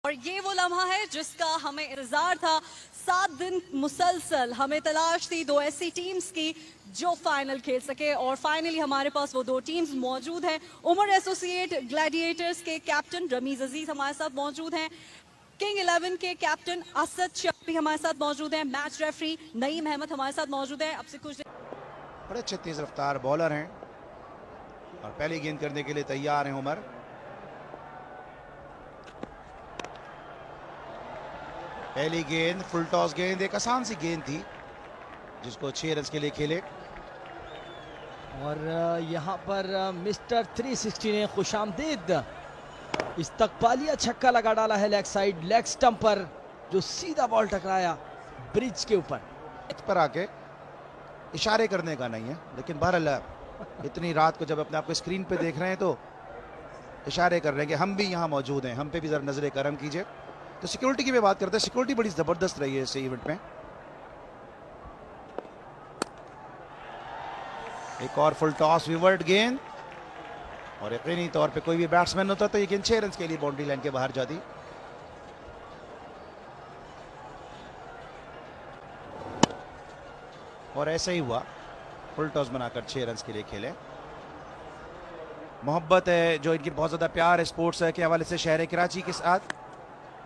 और ये वो लम्हा है जिसका हमें इंतजार था। 7 दिन मुसलसल हमें तलाश थी दो ऐसी टीम्स की जो फाइनल खेल सके, और फाइनली हमारे पास वो दो टीम्स मौजूद हैं। उमर एसोसिएट ग्लैडिएटर्स के कैप्टन रमीज अजीज हमारे साथ मौजूद हैं। किंग 11 के कैप्टन असद शाह भी हमारे साथ मौजूद हैं। मैच रेफरी नईम अहमद हमारे साथ मौजूद है। अब से कुछ बड़े अच्छे तेज रफ्तार बॉलर हैं और पहली गेंद करने के लिए तैयार हैं उमर। पहली गेंद फुल टॉस गेंद, एक आसान सी गेंद थी जिसको 6 रन के लिए खेले। और यहाँ पर मिस्टर 360 ने खुशामदीद इस्तकबालिया छक्का लगा डाला है लेग साइड, लेग स्टंप पर, जो सीधा बॉल टकराया ब्रिज के ऊपर। पर आके इशारे करने का नहीं है, लेकिन बहरहाल इतनी रात को जब अपने आप को स्क्रीन पे देख रहे हैं तो इशारे कर रहे हैं कि हम भी यहाँ मौजूद हैं, हम पे भी जरा नजर करम कीजिए। तो सिक्योरिटी की भी बात करते हैं, सिक्योरिटी बड़ी जबरदस्त रही है इस इवेंट में। एक और फुल टॉस विवर्ट गेंद, और यकीनी तौर पे कोई भी बैट्समैन होता तो ये गेंद 6 रन के लिए बाउंड्री लाइन के बाहर जाती। और ऐसा ही हुआ, फुल टॉस बनाकर 6 रन के लिए खेले। मोहब्बत है जो इनकी, बहुत ज्यादा प्यार है स्पोर्ट्स के हवाले से शहर कराची के साथ।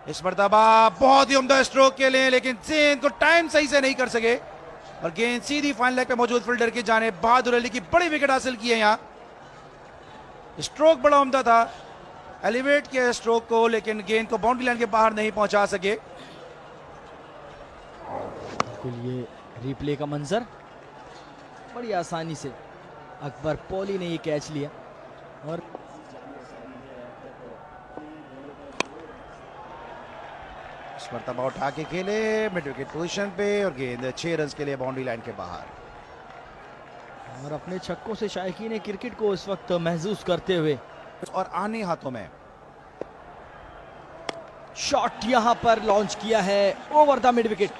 इस मरतबा बहुत ही उम्दा स्ट्रोक के लिए, लेकिन गेंद को टाइम सही से नहीं कर सके और गेंद सीधी फाइनल लेग पे मौजूद फील्डर की जानिब बहादुर अली की बड़ी विकेट हासिल की है। यहाँ स्ट्रोक बड़ा उम्दा था, एलिवेट किया स्ट्रोक को, लेकिन गेंद को बाउंड्री लाइन के बाहर नहीं पहुंचा सके। बिल्कुल ये रिप्ले का मंजर, बड़ी आसानी से अकबर पॉली ने ये कैच लिया और इस मरतबा उठा के खेले मिड विकेट पोजीशन पे और गेंद 6 रन के लिए बाउंड्री लाइन के बाहर। और अपने छक्कों से शायकीन क्रिकेट को इस वक्त महसूस करते हुए, और आने हाथों में शॉट यहां पर लॉन्च किया है over the mid wicket.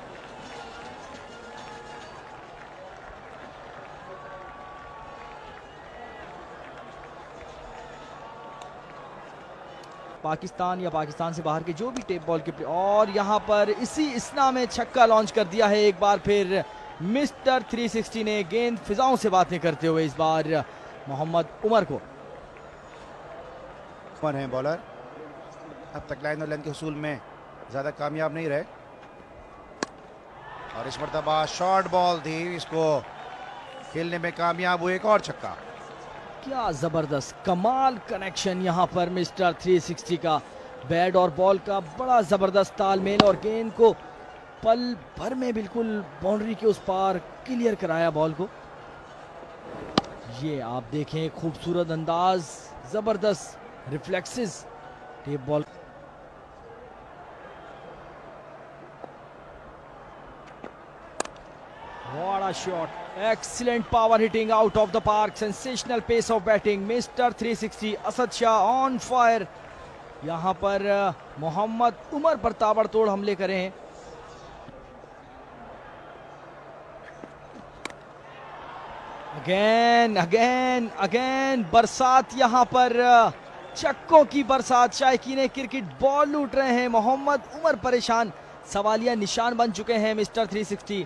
Pakistan या पाकिस्तान से बाहर के जो भी टेप बॉल के, और यहां पर इसी इसना में छक्का लॉन्च कर दिया है एक बार फिर मिस्टर 360 ने, गेंद फिजाओं से बातें करते हुए इस बार मोहम्मद उमर को। उमर हैं बॉलर, अब तक लाइन और लेंथ के हुसूल में ज्यादा कामयाब नहीं रहे, और इस मरतबा शॉर्ट बॉल थी, इसको खेलने में कामयाब हुए। एक और छक्का, क्या जबरदस्त कमाल कनेक्शन यहाँ पर मिस्टर 360 का, बैट और बॉल का बड़ा जबरदस्त तालमेल, और गेंद को पल भर में बिल्कुल बाउंड्री के उस पार क्लियर कराया बॉल को। ये आप देखें खूबसूरत अंदाज, जबरदस्त reflexes tape ball. What a shot! Excellent power hitting out of the park. Sensational pace of batting. Mr. 360 Asad Shah on fire. यहाँ पर मोहम्मद उमर पर ताबड़तोड़ हमले करे हैं। अगेन बरसात यहाँ पर, चक्कों की बरसात, शायकीन क्रिकेट बॉल लूट रहे हैं। मोहम्मद उमर परेशान, सवालिया निशान बन चुके हैं मिस्टर 360।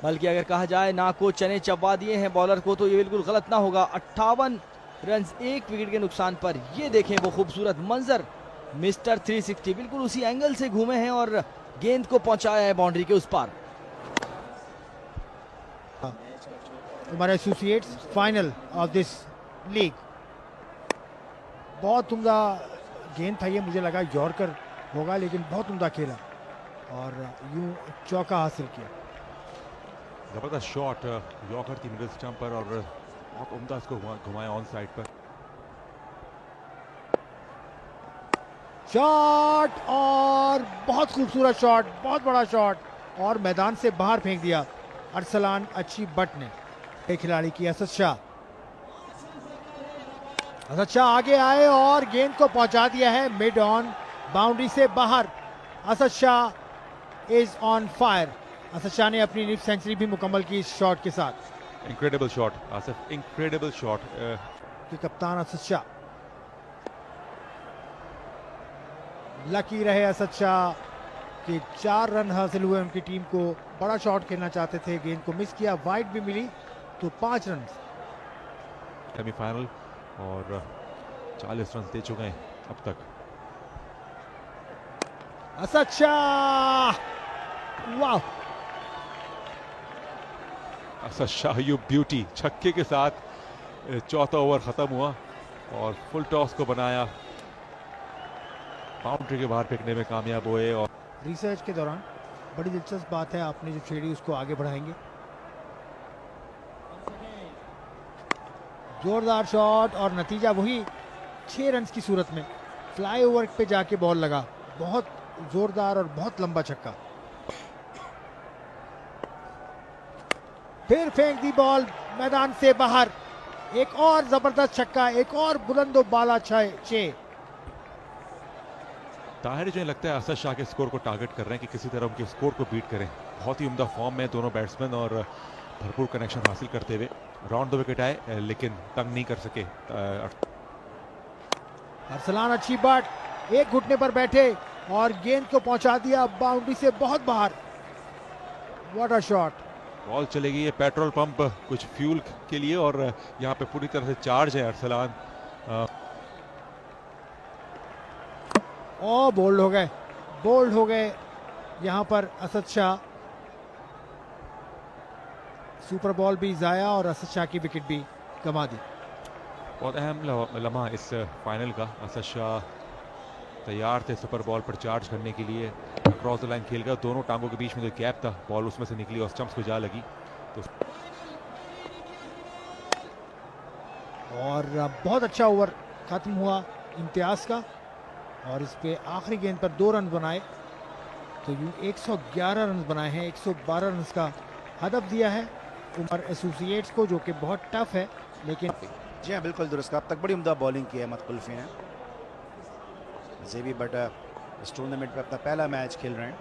बल्कि अगर कहा जाए ना को चने चबा दिए हैं बॉलर को तो ये बिल्कुल गलत ना होगा। 58 रन 1 विकेट के नुकसान पर। ये देखें वो खूबसूरत मंजर, मिस्टर 360 बिल्कुल उसी एंगल से घूमे हैं और गेंद को पहुंचाया है बाउंड्री के उस पार। हमारे associates final of this league, बहुत उम्दा गेंद था ये, मुझे लगा यॉर्कर होगा लेकिन बहुत उम्दा खेला और यूं चौका हासिल किया। जबरदस्त शॉट यॉर्कर थी मिडिल स्टंप पर, और बहुत उम्दा इसको घुमाया ऑन साइड पर। शॉट, और बहुत खूबसूरत शॉट, बहुत बड़ा शॉट, और मैदान से बाहर फेंक दिया अरसलान अच्छी बट ने। एक खिलाड़ी की असद शाह, असद शाह आगे आए और गेंद को पहुंचा दिया है मिड ऑन, बाउंड्री से बाहर। Asad Shah is on fire. Asad Shah ने अपनी लीग सेंचुरी भी मुकम्मल की इस शॉट के साथ। Incredible shot Asif, incredible shot कि कप्तान असद शाह लकी रहे असद शाह कि 4 रन हासिल हुए उनकी टीम को। बड़ा शॉट खेलना चाहते थे, गेंद को मिस किया, वाइड भी मिली तो 5 रन। सेमीफाइनल और 40 रन दे चुके हैं अब तक। असद शाह, वाह! असद शाह यू ब्यूटी, छक्के के साथ चौथा ओवर खत्म हुआ और फुल टॉस को बनाया, बाउंड्री के बाहर फेंकने में कामयाब हुए। और रिसर्च के दौरान बड़ी दिलचस्प बात है, आपने जो छेड़ी उसको आगे बढ़ाएंगे। जोरदार शॉट और नतीजा वही 6 रन की सूरत में। फ्लाईओवर पे जाके बॉल लगा, बहुत जोरदार और बहुत लंबा छक्का। फिर फेंक दी बॉल मैदान से बाहर, एक और जबरदस्त छक्का, एक और बुलंदो बाला 6। ताहिर जो लगता है असद शाह के स्कोर को टारगेट कर रहे हैं कि किसी तरह उनके स्कोर को बीट करें। बहुत ही उम्दा फॉर्म में दोनों बैट्समैन और भरपूर कनेक्शन हासिल करते हुए राउंड द विकेट आए, लेकिन तंग नहीं कर सके। अरसलान अच्छी बाट, एक घुटने पर बैठे और गेंद को पहुंचा दिया बाउंड्री से बहुत बाहर। What a shot! बॉल चलेगी, ये पेट्रोल पंप कुछ फ्यूल के लिए और यहाँ पे पूरी तरह से चार्ज है अरसलान। ओ बोल्ड हो गए यहाँ पर असद शाह। सुपर बॉल भी जाया और असद शाह की विकेट भी गंवा दी। बहुत अहम लम्हा इस फाइनल का। असद शाह तैयार थे सुपर बॉल पर चार्ज करने के लिए, क्रॉस द लाइन खेल गया, दोनों टांगों के बीच में जो गैप था बॉल उसमें से निकली और स्टंप्स को जा लगी। तो और बहुत अच्छा ओवर खत्म हुआ इम्तियाज का और इस पे आखिरी गेंद पर 2 रन बनाए तो यूं 111 रन बनाए हैं। 112 रन का हदफ दिया है उमर एसोसिएट्स को, जो कि बहुत टफ है। लेकिन जी हाँ, बिल्कुल दुरुस्त। अब तक बड़ी उम्दा बॉलिंग की है अहमद कुल्फी ने। जेबी बट इस टूर्नामेंट में अपना पहला मैच खेल रहे हैं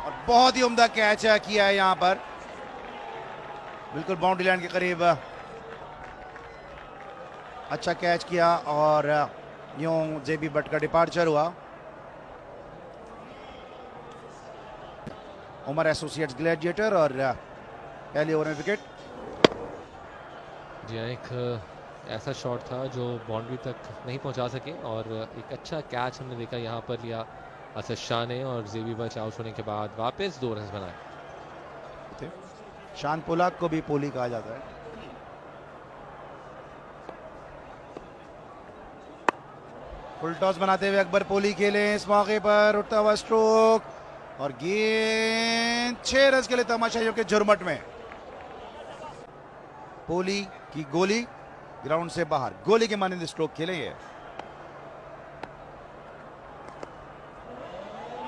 और बहुत ही उम्दा कैच किया है यहाँ पर, बिल्कुल बाउंड्री लाइन के करीब अच्छा कैच किया और यूं जेबी बट का डिपार्चर हुआ। उमर एसोसिएट्स ग्लैडिएटर और पहले ओवर में विकेट। जी हाँ, एक ऐसा शॉट था जो बाउंड्री तक नहीं पहुंचा सके और एक अच्छा कैच हमने देखा यहाँ पर लिया असद शाह ने और जेबी बच आउट होने के बाद वापस 2 रन बनाए। शान पोलाक को भी पोली कहा जाता है। फुल टॉस बनाते हुए अकबर पोली खेले इस मौके पर, उठता हुआ स्ट्रोक और गेंद 6 रन के लिए तमाशाइयों के झुरमट में। पोली की गोली ग्राउंड से बाहर, गोली के मानिंद स्ट्रोक खेले ये।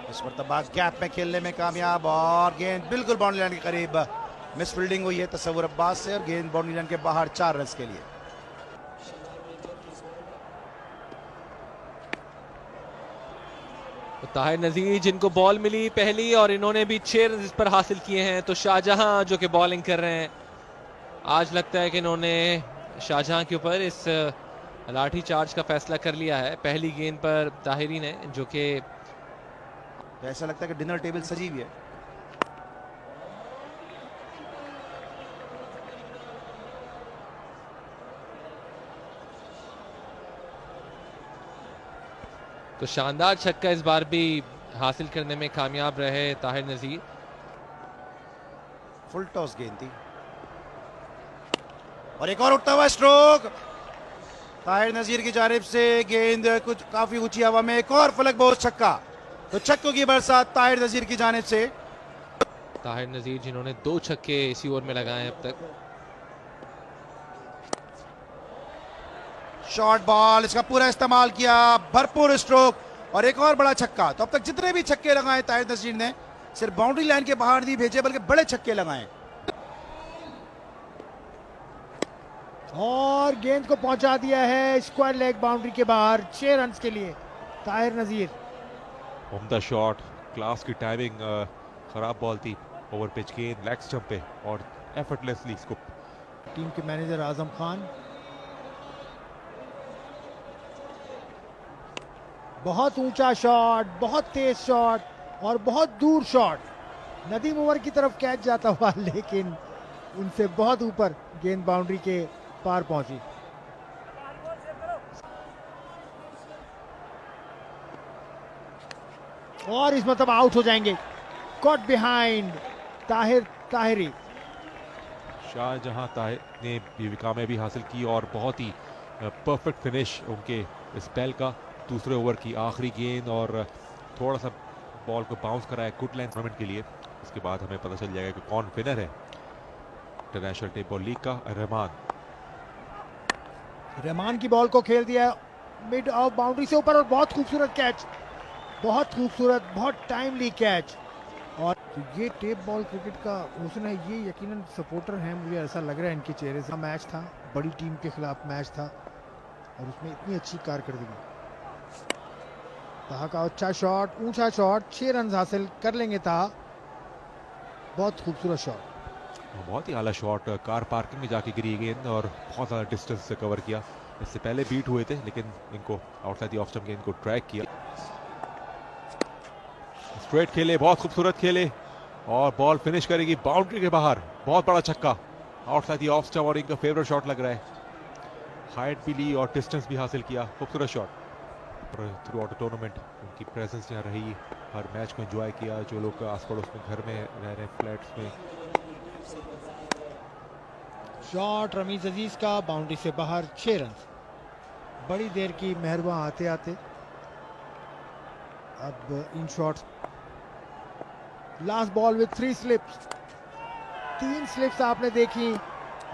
इस मरतबा गैप में खेलने में कामयाब और गेंद बिल्कुल बाउंड्री लाइन के करीब। मिस फील्डिंग हुई है तस्वुर अब्बास से और गेंद बाउंड्री लाइन के बाहर 4 रन के लिए। तो ताहिर नजीर जिनको बॉल मिली पहली और इन्होंने भी 6 रन इस पर हासिल किए हैं। तो शाहजहां जो कि बॉलिंग कर रहे हैं, आज लगता है कि इन्होंने शाहजहां के ऊपर इस लाठी चार्ज का फैसला कर लिया है। पहली गेंद पर ताहिरी ने, जो कि ऐसा लगता है कि डिनर टेबल सजी हुई है। तो शानदार छक्का इस बार भी हासिल करने में कामयाब रहे ताहिर नजीर। फुल टॉस गेंद थी और एक और उठता हुआ स्ट्रोक ताहिर नजीर की जानिब से। गेंद कुछ काफी ऊंची हवा में, एक और फलक बहुत छक्का। तो छक्कों की बरसात ताहिर नजीर की जानिब से। ताहिर नजीर जिन्होंने 2 छक्के इसी ओवर में लगाए हैं अब तक। शॉर्ट बॉल, इसका पूरा इस्तेमाल किया, भरपूर स्ट्रोक और एक और बड़ा छक्का। तो अब तक जितने भी छक्के लगाए ताहिर नजीर ने सिर्फ बाउंड्री लाइन के बाहर नहीं भेजे, बल्कि बड़े छक्के लगाए और गेंद को पहुंचा दिया है स्क्वायर लेग बाउंड्री के बाहर 6 रन के लिए ताहिर नजीर। उम्दा शॉट, क्लास की टाइमिंग, खराब बॉल थी, ओवर पिच गेंद लेग स्टंप पे और एफर्टलेसली इसको। टीम के मैनेजर आजम खान बहुत ऊंचा शॉट, बहुत तेज शॉट और बहुत दूर शॉट। नदीम उमर की तरफ कैच जाता हुआ, लेकिन उनसे बहुत ऊपर गेंद बाउंड्री के पार पहुंची। और इस मतलब आउट हो जाएंगे। Caught behind Tahir Tahiri. शाहजहां ताहिर ने भी कामयाबी हासिल की और बहुत ही परफेक्ट फिनिश उनके स्पेल का। दूसरे ओवर की आखिरी गेंद और थोड़ा सा बॉल को बाउंस कराया गुड लाइन टूर्नामेंट के लिए। इसके बाद हमें पता चल जाएगा कि कौन विनर है इंटरनेशनल टेप बॉल लीग का। रहमान की बॉल को खेल दिया मिड ऑफ बाउंड्री से ऊपर और बहुत खूबसूरत कैच, बहुत खूबसूरत, बहुत टाइमली कैच। और ये टेप बॉल क्रिकेट का हुस्न है, ये यकीनन सपोर्टर हैं, मुझे ऐसा लग रहा है इनके चेहरे से। मैच था, बड़ी टीम के खिलाफ मैच था और उसमें इतनी अच्छी कारकर्दगी। ताहा का अच्छा शॉट, ऊंचा शॉट, 6 रन हासिल कर लेंगे ताहा। बहुत खूबसूरत शॉट, बहुत ही आला शॉट, कार पार्किंग में जाके गिरी गेंद और बहुत ज़्यादा डिस्टेंस से कवर किया। इससे पहले बीट हुए थे लेकिन इनको आउटसाइड द ऑफ स्टंप गेंद को ट्रैक किया। स्ट्रेट खेले, बहुत खूबसूरत खेले और बॉल फिनिश करेगी बाउंड्री के बाहर। बहुत बड़ा छक्का आउटसाइड द ऑफ स्टंप और इनका फेवरेट शॉट लग रहा है। हाइट भी ली और डिस्टेंस भी हासिल किया। खूबसूरत shot. Through out the tournament उनकी प्रेजेंस यहाँ रही, हर मैच को एंजॉय किया। जो लोग आस पड़ोस में घर में रह रहे फ्लैट्स में। शॉट रमीज अजीज का बाउंड्री से बाहर, 6 रन। बड़ी देर की मेहरबा आते आते अब इन shots. Last ball with 3 slips, 3 slips आपने देखी।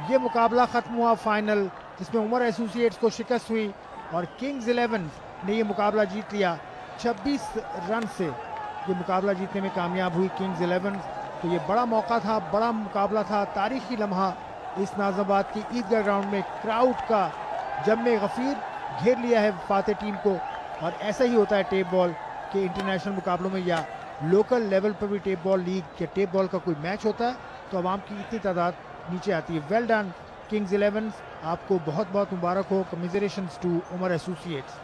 ये मुकाबला खत्म हुआ फाइनल, जिसमें उमर एसोसिएट्स को शिकस्त हुई और किंग्स 11 ने ये मुकाबला जीत लिया। 26 रन से ये मुकाबला जीतने में कामयाब हुई किंग्स 11। तो ये बड़ा मौका था, बड़ा मुकाबला था, तारीखी लम्हा। इस नाज़ाबाद की ईदगाह ग्राउंड में क्राउड का जम्मे गफीर घेर लिया है फाते टीम को। और ऐसा ही होता है टेप बॉल के इंटरनेशनल मुकाबलों में या लोकल लेवल पर भी टेप बॉल लीग के टेप बॉल का कोई मैच होता है तो आवाम की इतनी तादाद नीचे आती है। वेल डन किंग्स 11, आपको बहुत बहुत मुबारक हो। कमिजरेशंस टू उमर एसोसिएट्स।